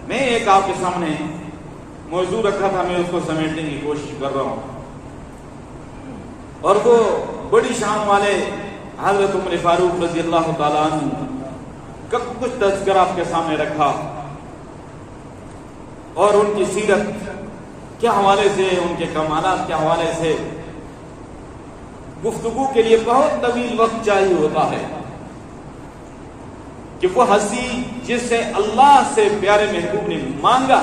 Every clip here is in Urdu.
میں ایک آپ کے سامنے موضوع رکھا تھا، میں اس کو سمیٹنے کی کوشش کر رہا ہوں، اور وہ بڑی شان والے حضرت عمر فاروق رضی اللہ تعالیٰ عنہ کا کچھ تذکرہ آپ کے سامنے رکھا، اور ان کی سیرت کے حوالے سے، ان کے کمالات کے حوالے سے گفتگو کے لیے بہت طویل وقت چاہیے ہوتا ہے کہ وہ ہستی جس سے اللہ سے پیارے محبوب نے مانگا،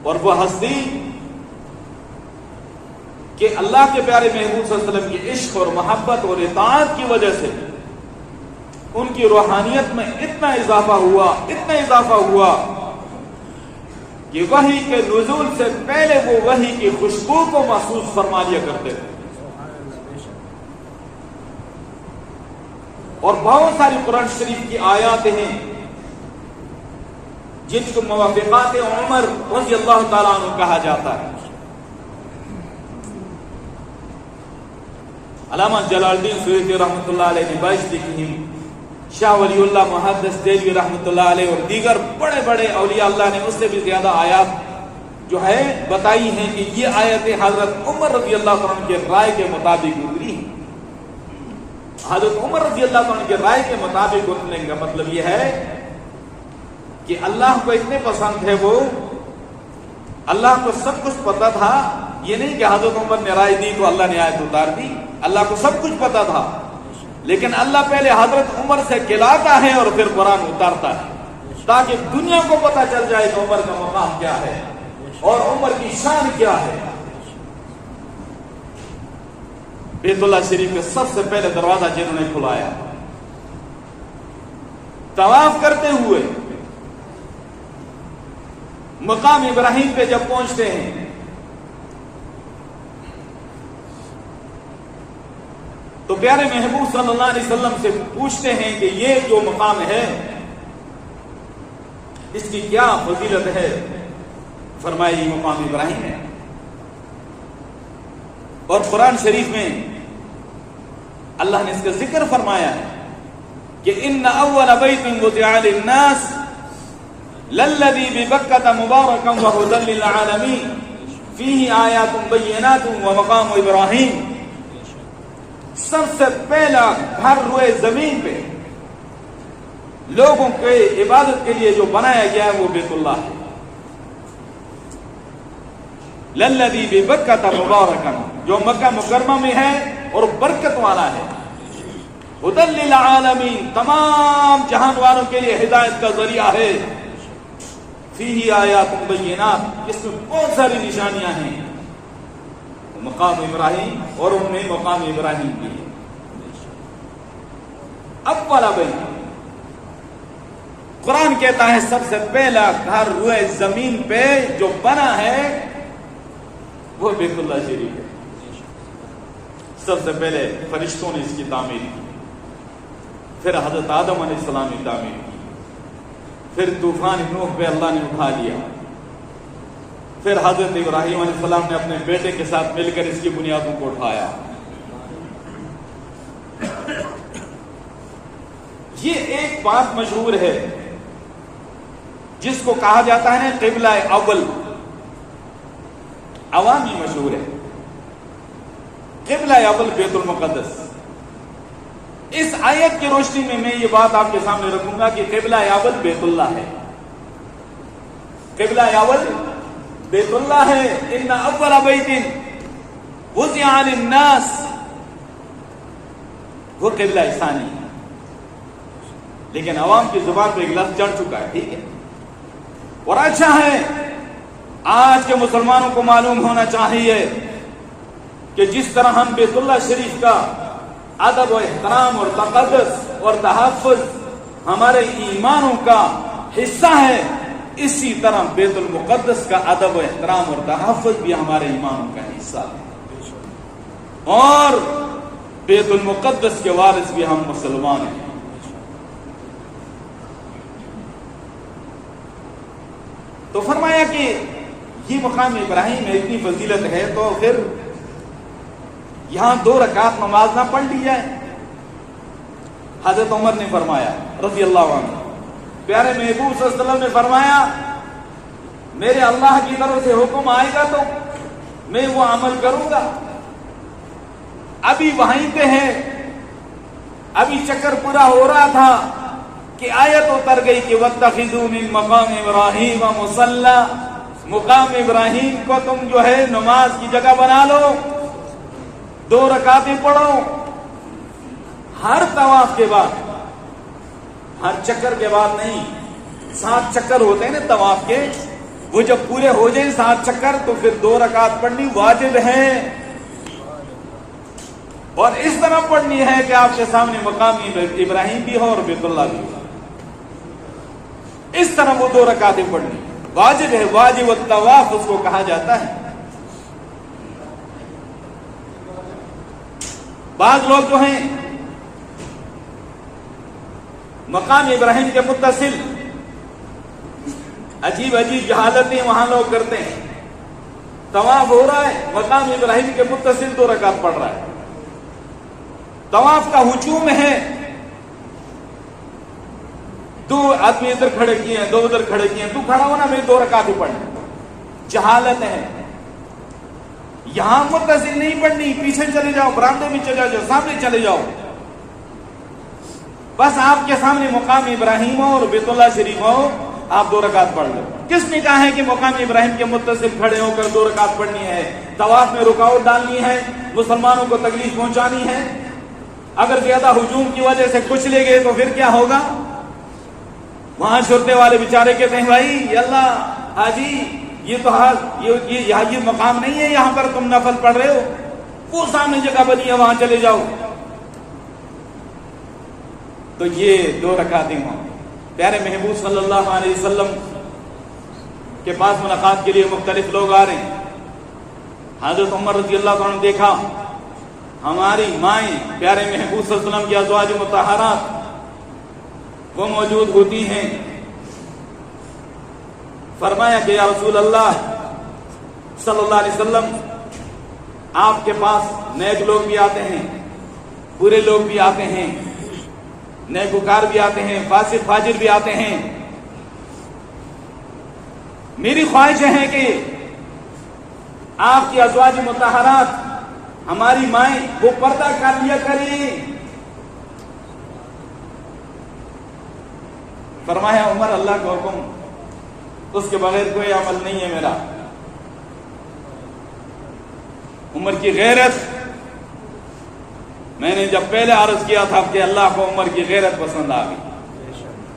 اور وہ ہستی کہ اللہ کے پیارے محبوب صلی اللہ علیہ وسلم کی عشق اور محبت اور اطاعت کی وجہ سے ان کی روحانیت میں اتنا اضافہ ہوا کہ وحی کے نزول سے پہلے وہ وحی کی خوشبو کو محسوس فرما لیا کرتے تھے، اور بہت ساری قرآن شریف کی آیات ہیں جن کو موافقات عمر رضی اللہ تعالیٰ عنہ کہا جاتا ہے۔ علامہ جلال الدین سیوطی رحمۃ اللہ علیہ نے باعث لکھی ہیں، شاہ ولی اللہ محدث دہلوی رحمۃ اللہ علیہ اور دیگر بڑے بڑے اولیاء اللہ نے اس سے بھی زیادہ آیات جو ہے بتائی ہیں کہ یہ آیتیں حضرت عمر رضی اللہ عنہ کے رائے کے مطابق اتری ہیں۔ حضرت عمر رضی اللہ عنہ کے رائے کے مطابق اترنے کا مطلب یہ ہے کہ اللہ کو اتنے پسند ہے، وہ اللہ کو سب کچھ پتا تھا، یہ نہیں کہ حضرت عمر نے رائے دی تو اللہ نے آیت اتار دی، اللہ کو سب کچھ پتا تھا، لیکن اللہ پہلے حضرت عمر سے کھلاتا ہے اور پھر قرآن اتارتا ہے تاکہ دنیا کو پتا چل جائے کہ عمر کا مقام کیا ہے اور عمر کی شان کیا ہے۔ بیت اللہ شریف کے سب سے پہلے دروازہ جنہوں نے کھلایا، طواف کرتے ہوئے مقام ابراہیم پہ جب پہنچتے ہیں تو پیارے محبوب صلی اللہ علیہ وسلم سے پوچھتے ہیں کہ یہ جو مقام ہے اس کی کیا فضیلت ہے؟ فرمایا یہ مقام ابراہیم ہے، اور قرآن شریف میں اللہ نے اس کا ذکر فرمایا ہے کہ ان اول بیت وضع للناس للذی ببکۃ مبارکا وہدی للعالمین فیہ آیات بینات ومقام ابراہیم۔ سب سے پہلا گھر روئے زمین پہ لوگوں کے عبادت کے لیے جو بنایا گیا ہے وہ بیت اللہ ہے، للذی ببکۃ مبارکا، جو مکہ مکرمہ میں ہے اور برکت والا ہے، ہدی للعالمین، تمام جہان والوں کے لیے ہدایت کا ذریعہ ہے، فیہ آیات بینات، اس میں بہت ساری نشانیاں ہیں، مقام ابراہیم، اور انہوں نے مقام ابراہیم کی اول بیت، قرآن کہتا ہے سب سے پہلا گھر روئے زمین پہ جو بنا ہے وہ بیت اللہ شریف ہے۔ سب سے پہلے فرشتوں نے اس کی تعمیر کی، پھر حضرت آدم علیہ السلام نے تعمیر کی، پھر طوفان نوح پہ اللہ نے اٹھا لیا، پھر حضرت ابراہیم علیہ السلام نے اپنے بیٹے کے ساتھ مل کر اس کی بنیادوں کو اٹھایا۔ یہ ایک بات مشہور ہے جس کو کہا جاتا ہے نا قبلہ اول، عوامی مشہور ہے، قبلہ اول بیت المقدس۔ اس آیت کی روشنی میں یہ بات آپ کے سامنے رکھوں گا کہ قبلہ اول بیت اللہ ہے، قبلہ اول بیت اللہ ہے۔ ان اول بیت وضع للناس، وہ قبلہ ثانی ہے، لیکن عوام کی زبان پہ ایک لفظ چڑھ چکا ہے، ٹھیک ہے، اور اچھا ہے آج کے مسلمانوں کو معلوم ہونا چاہیے کہ جس طرح ہم بیت اللہ شریف کا ادب و احترام اور تقدس اور تحفظ ہمارے ایمانوں کا حصہ ہے، اسی طرح بیت المقدس کا ادب و احترام اور تحفظ بھی ہمارے ایمانوں کا حصہ ہے، اور بیت المقدس کے وارث بھی ہم مسلمان ہیں۔ تو فرمایا کہ یہ مقام ابراہیم میں اتنی فضیلت ہے تو پھر یہاں 2 رکعت نماز نہ پڑھ لی جائے؟ حضرت عمر نے فرمایا رضی اللہ عنہ پیارے محبوب صلی اللہ علیہ وسلم نے فرمایا میرے اللہ کی طرف سے حکم آئے گا تو میں وہ عمل کروں گا. ابھی وہیں پہ ہے، ابھی چکر پورا ہو رہا تھا کہ آیت اتر گئی کہ وَاتَّخِذُوا مِن مَقَامِ إِبْرَاهِيمَ مُصَلًّى، مقام ابراہیم کو تم جو ہے نماز کی جگہ بنا لو، 2 رکعتیں پڑھو. ہر طواف کے بعد، ہر چکر کے بعد نہیں، 7 چکر ہوتے ہیں نا طواف کے، وہ جب پورے ہو جائیں 7 چکر تو پھر 2 رکعت پڑھنی واجب ہے. اور اس طرح پڑھنی ہے کہ آپ کے سامنے مقام ابراہیم بھی ہو اور بیت اللہ بھی ہو. اس طرح وہ 2 رکعتیں پڑھنی واجب ہے. واجب الطواف اس کو کہا جاتا ہے. بعض لوگ جو ہیں مقام ابراہیم کے متصل عجیب عجیب جہالتیں وہاں لوگ کرتے ہیں. طواف ہو رہا ہے، مقام ابراہیم کے متصل 2 رکعت پڑھ رہا ہے. طواف کا ہجوم ہے، 2 آدمی ادھر کھڑے کیے ہیں، 2 ادھر کھڑے کیے ہیں، تو کھڑا ہونا میں 2 رکعت ہی پڑھنا. جہالت ہے. یہاں متصل نہیں پڑھنی، پیچھے چلے جاؤ، برامدے میں چلے جاؤ، سامنے چلے جاؤ. بس آپ کے سامنے مقام ابراہیم ہو اور بیت اللہ شریف ہو، آپ 2 رکعت پڑھ لو. کس نے کہا ہے کہ مقام ابراہیم کے متصل کھڑے ہو کر 2 رکعت پڑھنی ہے؟ طواف میں رکاوٹ ڈالنی ہے، مسلمانوں کو تکلیف پہنچانی ہے. اگر زیادہ ہجوم کی وجہ سے کچھ لے گئے تو پھر کیا ہوگا؟ وہاں شرطے والے بیچارے کہتے ہیں بھائی اللہ حاجی یہ تو یہ مقام نہیں ہے، یہاں پر تم نفل پڑھ رہے ہو، وہ سامنے جگہ بنی ہے وہاں چلے جاؤ. تو یہ 2 رکعتیں ہوں. پیارے محبوب صلی اللہ علیہ وسلم کے پاس ملاقات کے لیے مختلف لوگ آ رہے ہیں. حضرت عمر رضی اللہ عنہ نے دیکھا ہماری مائیں پیارے محبوب صلی اللہ علیہ وسلم کی ازواج مطہرات وہ موجود ہوتی ہیں. فرمایا کہ یا رسول اللہ صلی اللہ علیہ وسلم آپ کے پاس نیک لوگ بھی آتے ہیں، برے لوگ بھی آتے ہیں، نیکوکار بھی آتے ہیں، فاسق فاجر بھی آتے ہیں. میری خواہش ہے کہ آپ کی ازواج مطہرات ہماری مائیں وہ پردہ کر لیا کریں. فرمایا عمر اللہ کا حکم، اس کے بغیر کوئی عمل نہیں ہے میرا. عمر کی غیرت میں نے جب پہلے عرض کیا تھا کہ اللہ کو عمر کی غیرت پسند آ گئی.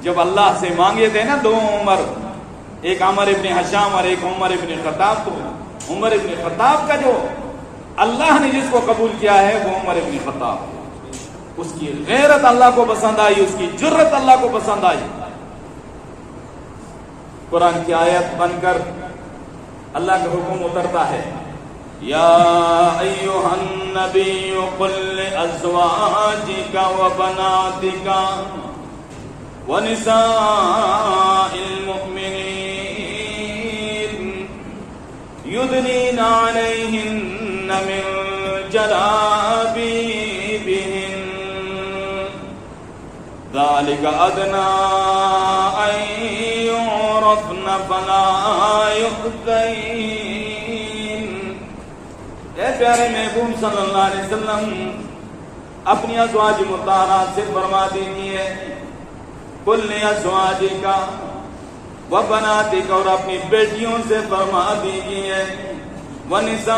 جب اللہ سے مانگے تھے نا 2 عمر، ایک عمر ابن حشام اور ایک عمر ابن خطاب، تو عمر ابن خطاب کا جو اللہ نے جس کو قبول کیا ہے وہ عمر ابن خطاب. اس کی غیرت اللہ کو پسند آئی، اس کی جرت اللہ کو پسند آئی. قرآن کی آیت بن کر اللہ کا حکم اترتا ہے یا ایھا النبی قل لازواجک وبناتک ونساء المؤمنین یدنین علیہن من جلابیبہن ذالک ادنی ان يعرفن فلا يؤذین. اے پیارے محبوب صلی اللہ علیہ وسلم اپنی ازواج مطہرات سے فرما دیجیے قل لازواجک وبناتک، اور اپنی بیٹیوں سے فرما دیجیے ونساء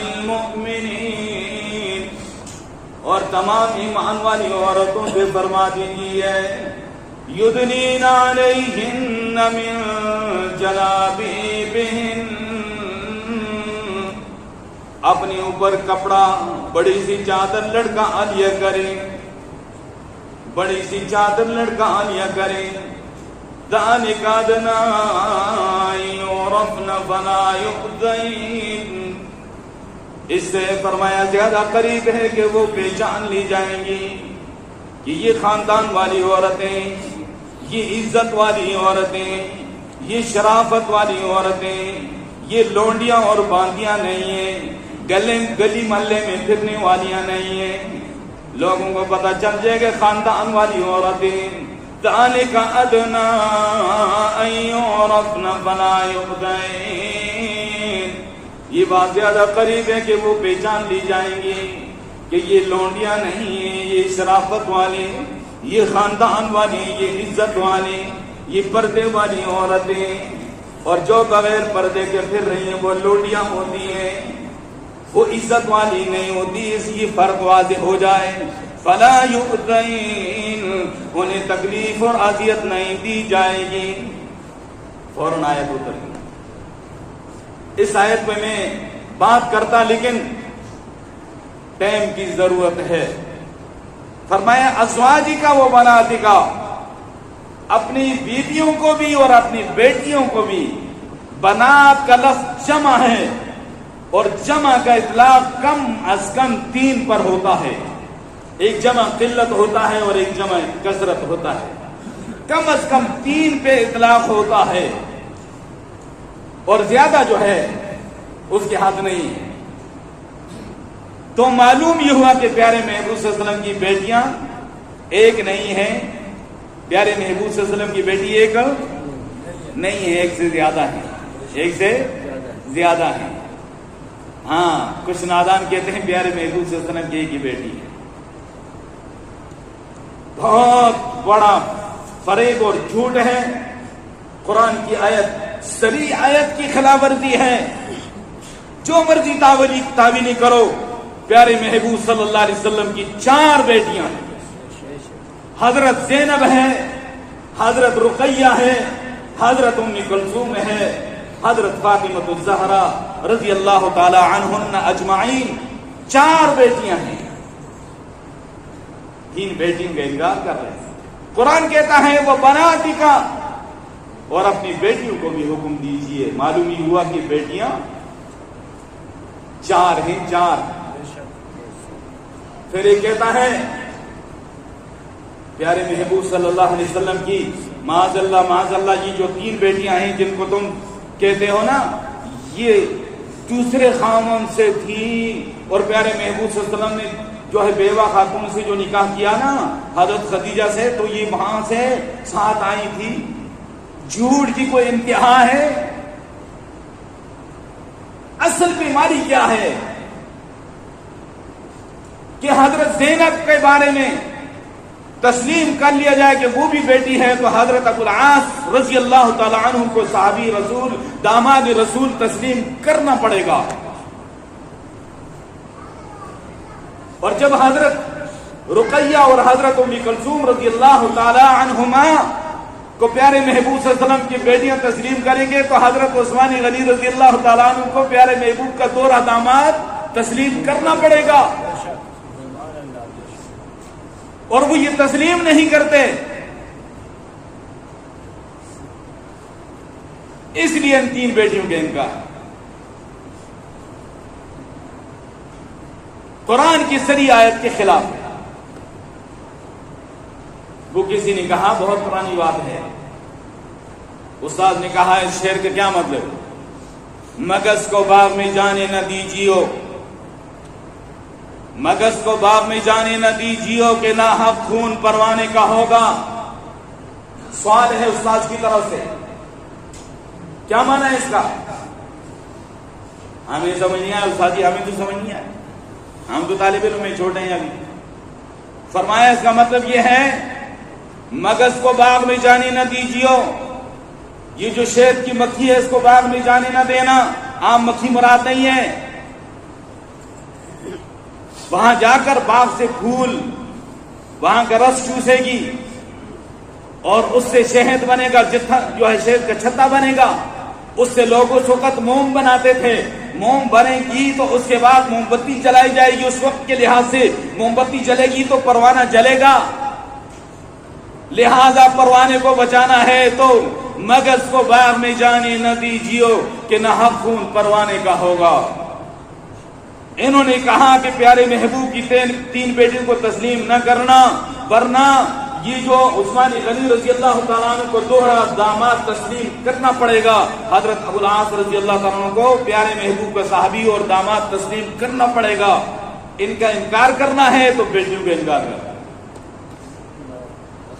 المؤمنین، اور تمام ایمان والی عورتوں سے فرما دیجیے یدنین علیہن من جلابیبہن، اپنے اوپر کپڑا بڑی سی چادر لڑکا لیا کرے، بڑی سی چادر لڑکا لیا کرے. ذالک ادنی ان یعرفن فلا یؤذین، اس سے فرمایا زیادہ قریب ہے کہ وہ پہچان لی جائیں گی کہ یہ خاندان والی عورتیں، یہ عزت والی عورتیں، یہ شرافت والی عورتیں، یہ لونڈیاں اور باندیاں نہیں ہیں، گلی محلے میں پھرنے والیاں نہیں ہیں. لوگوں کو پتہ چل جائے کہ خاندان والی عورتیں ذالک ادنی ان یعرفن فلا یؤذین، یہ بات زیادہ قریب ہے کہ وہ پہچان لی جائیں گی کہ یہ لونڈیاں نہیں ہیں، یہ شرافت والے، یہ خاندان والی، یہ عزت والی، یہ پردے والی عورتیں، اور جو بغیر پردے کے پھر رہی ہیں وہ لونڈیاں ہوتی ہیں، وہ عزت والی نہیں ہوتی، اس لیے فرق واضح ہو جائے۔ فلا یؤذین، انہیں تکلیف اور اذیت نہیں دی جائے گی۔ فوراً آیت اتر گئی۔ اس آیت پہ میں بات کرتا لیکن ٹائم کی ضرورت ہے۔ فرمایا ازواجی کا وہ بناتی کا، اپنی بیویوں کو بھی اور اپنی بیٹیوں کو بھی۔ بنات کا لفظ جمع ہے، اور جمع کا اطلاق کم از کم 3 پر ہوتا ہے۔ ایک جمع قلت ہوتا ہے اور ایک جمع کثرت ہوتا ہے، کم از کم 3 پہ اطلاق ہوتا ہے، اور زیادہ جو ہے اس کے حد نہیں ہے۔ تو معلوم یہ ہوا کہ پیارے محبوب صلی اللہ علیہ وسلم کی بیٹیاں ایک نہیں ہیں، پیارے محبوب صلی اللہ علیہ وسلم کی بیٹی ایک نہیں ہے، ایک سے زیادہ ہیں، ایک سے زیادہ ہیں۔ ہاں، کچھ نادان کہتے ہیں پیارے محبوب صلی اللہ علیہ وسلم کی ایک ہی بیٹی ہے۔ بہت بڑا فریب اور جھوٹ ہے، قرآن کی آیت، صریح آیت کی خلاف ورزی ہے۔ جو مرضی تعویلی کرو، پیارے محبوب صلی اللہ علیہ وسلم کی 4 بیٹیاں ہیں۔ حضرت زینب ہے، حضرت رقیہ ہے، حضرت ام کلثوم ہے، حضرت فاطمہ الزہرا رضی اللہ تعالی عنہن اجمعین، 4 بیٹیاں ہیں۔ 3 بیٹیوں کا انکار کر رہے ہیں۔ قرآن کہتا ہے وہ بناتی کا، اور اپنی بیٹیوں کو بھی حکم دیجئے۔ معلوم ہی ہوا کہ بیٹیاں 4 ہیں، 4۔ پھر یہ کہتا ہے پیارے محبوب صلی اللہ علیہ وسلم کی معاذ اللہ یہ جو 3 بیٹیاں ہیں جن کو تم کہتے ہو نا، یہ دوسرے خاوند سے تھی، اور پیارے محبوب صلی اللہ علیہ وسلم نے جو ہے بیوہ خاتون سے جو نکاح کیا نا حضرت خدیجہ سے، تو یہ وہاں سے ساتھ آئی تھی۔ جھوٹ کی کوئی انتہا ہے؟ اصل بیماری کیا ہے کہ حضرت زینب کے بارے میں تسلیم کر لیا جائے کہ وہ بھی بیٹی ہے، تو حضرت ابو العاص رضی اللہ تعالی عنہ کو صحابی رسول، داماد رسول تسلیم کرنا پڑے گا۔ اور جب حضرت رقیہ اور حضرت ام کلثوم رضی اللہ تعالی عنہما کو پیارے محبوب صلی اللہ علیہ وسلم کی بیٹیاں تسلیم کریں گے، تو حضرت عثمان غنی رضی اللہ تعالی عنہ کو پیارے محبوب کا 2 داماد تسلیم کرنا پڑے گا، اور وہ یہ تسلیم نہیں کرتے۔ اس لیے ان 3 بیٹیوں کے انکار۔ قرآن کی صریح آیت کے خلاف ہے۔ وہ کسی نے کہا، بہت پرانی بات ہے، استاد نے کہا اس شعر کا کیا مطلب؟ مگس کو باغ میں جانے نہ دیجیو، مگس کو باغ میں جانے نہ دیجیو کہ ناحق خون پروانے کا ہوگا۔ سوال ہے استاد کی طرف سے، کیا معنی ہے اس کا؟ ہمیں سمجھ نہیں آیا استاد جی، ہمیں تو سمجھ نہیں آیا، ہم تو طالب علم میں چھوٹے ہیں ابھی۔ فرمایا اس کا مطلب یہ ہے مگس کو باغ میں جانے نہ دیجیو، یہ جو شہد کی مکھی ہے اس کو باغ میں جانے نہ دینا، عام مکھی مراد نہیں ہے۔ وہاں جا کر باغ سے پھول، وہاں کا رس چوسے گی، اور اس سے شہد بنے گا، جو ہے شہد کا چھتا بنے گا۔ اس سے لوگ اس وقت موم بناتے تھے، موم بنے گی تو اس کے بعد موم بتی جلائی جائے گی۔ اس وقت کے لحاظ سے موم بتی جلے گی تو پروانہ جلے گا، لہذا پروانے کو بچانا ہے تو مگس کو باغ میں جانے نہ دیجیو کہ ناحق خون پروانے کا ہوگا۔ انہوں نے کہا کہ پیارے محبوب کی 3 بیٹیوں کو تسلیم نہ کرنا، ورنہ یہ جو عثمان غنی رضی اللہ تعالیٰ عنہ کو 2 داماد تسلیم کرنا پڑے گا، حضرت ابو العاص رضی اللہ تعالیٰ عنہ کو پیارے محبوب کا صحابی اور داماد تسلیم کرنا پڑے گا۔ ان کا انکار کرنا ہے تو بیٹیوں کا انکار کرنا۔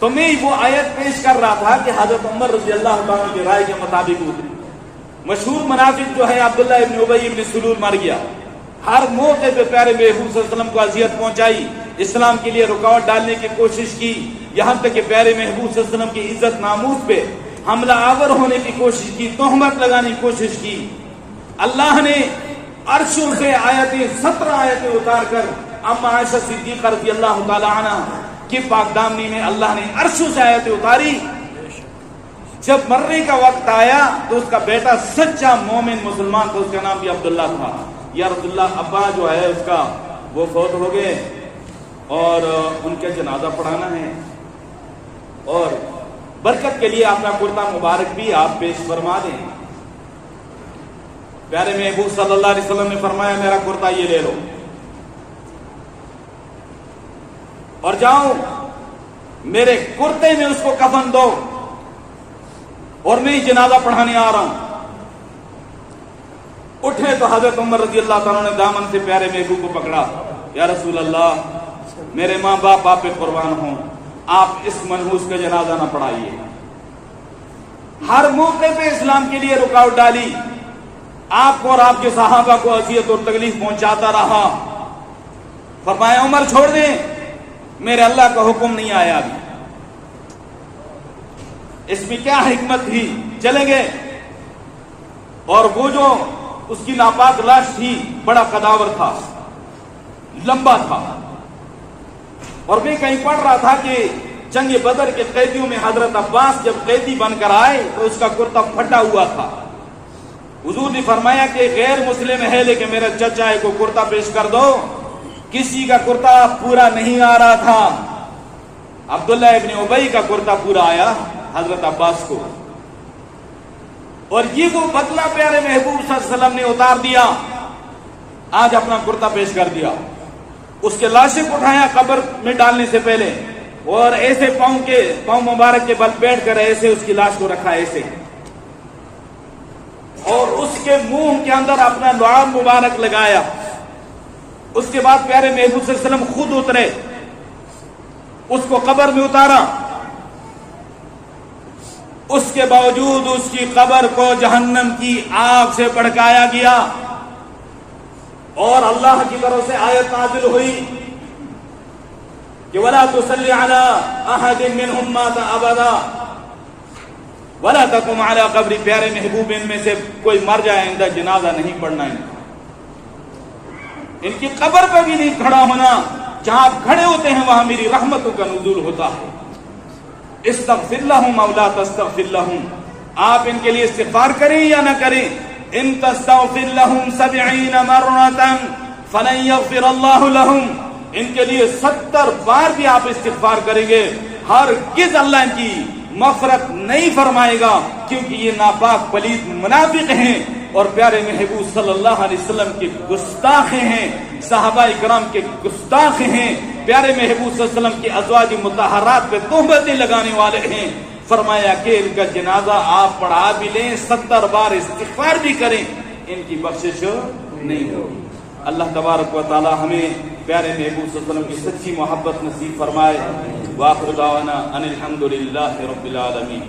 تو میں وہ آیت پیش کر رہا تھا کہ حضرت عمر رضی اللہ تعالیٰ کی رائے کے مطابق اتری. مشہور منافق جو ہے عبداللہ ابن ابی ابن سلول مر گیا. ہر موقع پہ پیارے محبوب صلی اللہ علیہ وسلم کو اذیت پہنچائی, اسلام کے لیے رکاوٹ ڈالنے کی کوشش کی, یہاں تک کہ پیارے محبوب صلی اللہ علیہ وسلم کی عزت ناموس پہ حملہ آور ہونے کی کوشش کی, تہمت لگانے کی کوشش کی. اللہ نے عرشوں سے 17 آیتیں اتار کر اما عائشہ صدیقہ رضی اللہ تعالی عنہ کی پاک دامنی میں اللہ نے عرشوں سے آیتیں اتاری. جب مرنے کا وقت آیا تو اس کا بیٹا سچا مومن مسلمان تھا, اس کا نام بھی عبداللہ تھا. یا رسول اللہ, ابا جو ہے اس کا وہ فوت ہو گئے اور ان کے جنازہ پڑھانا ہے, اور برکت کے لیے اپنا کرتا مبارک بھی آپ پیش فرما دیں. پیارے محبوب صلی اللہ علیہ وسلم نے فرمایا میرا کرتا یہ لے لو اور جاؤ میرے کرتے میں اس کو کفن دو اور میں جنازہ پڑھانے آ رہا ہوں. اٹھے تو حضرت عمر رضی اللہ تعالیٰ نے دامن سے پیارے محبوب کو پکڑا. یا رسول اللہ, میرے ماں باپ آپ پہ قربان ہوں, آپ اس منحوس کا جنازہ نہ پڑھائیے. ہر موقع پہ اسلام کے لیے رکاوٹ ڈالی, آپ کو اور آپ کے صحابہ کو اذیت اور تکلیف پہنچاتا رہا. فرمایا عمر چھوڑ دیں, میرے اللہ کا حکم نہیں آیا ابھی. اس میں کیا حکمت تھی؟ چلے گئے اور وہ جو اس کی ناپاک لاش تھی بڑا قداور تھا, لمبا تھا, اور میں کہیں پڑھ رہا تھا کہ جنگ بدر کے قیدیوں میں حضرت عباس جب قیدی بن کر آئے تو اس کا کرتا پھٹا ہوا تھا. حضور نے فرمایا کہ غیر مسلم ہے لیکن میرا چچا کو کرتا پیش کر دو. کسی کا کرتا پورا نہیں آ رہا تھا, عبداللہ ابن ابی کا کرتا پورا آیا حضرت عباس کو, اور یہ وہ بدلہ پیارے محبوب صلی اللہ علیہ وسلم نے اتار دیا. آج اپنا کرتا پیش کر دیا, اس کے لاشیں کو اٹھایا قبر میں ڈالنے سے پہلے, اور ایسے پاؤں مبارک کے بل بیٹھ کر ایسے اس کی لاش کو رکھا ایسے, اور اس کے منہ کے اندر اپنا لعاب مبارک لگایا. اس کے بعد پیارے محبوب صلی اللہ علیہ وسلم خود اترے, اس کو قبر میں اتارا. اس کے باوجود اس کی قبر کو جہنم کی آگ سے بھڑکایا گیا, اور اللہ کی طرف سے آیت نازل ہوئی کہ وَلَا تُصَلِّ عَلَىٰ أَحَدٍ مِّنْهُمْ مَاتَ أَبَدًا وَلَا تَقُمْ عَلَىٰ قَبْرِ. پیارے محبوب ان میں سے کوئی مر جائے آئندہ جنازہ نہیں پڑھنا, ان کی قبر پہ بھی نہیں کھڑا ہونا. جہاں آپ کھڑے ہوتے ہیں وہاں میری رحمتوں کا نزول ہوتا ہے. استغفر لهم او لا تستغفر لهم, آپ ان کے لیے استغفار کریں یا نہ کریں. ان تستغفر لهم 70 مرة فلن يغفر الله لهم, ان کے لیے 70 بار بھی آپ استغفار کریں گے ہرگز اللہ ان کی مغفرت نہیں فرمائے گا, کیونکہ یہ ناپاک پلید منافق ہیں اور پیارے محبوب صلی اللہ علیہ وسلم کے گستاخ ہیں, صحابہ کرام کے گستاخ ہیں, پیارے محبوب صلی اللہ علیہ وسلم کی ازواج مطہرات پہ تہمتیں لگانے والے ہیں. فرمایا کہ ان کا جنازہ آپ پڑھا بھی لیں, 70 بار استغفار بھی کریں, ان کی بخشش نہیں ہوگی. اللہ تبارک و تعالی ہمیں پیارے محبوب صلی اللہ علیہ وسلم کی سچی محبت نصیب فرمائے. وآخر دعوانا ان الحمد للہ رب العالمین.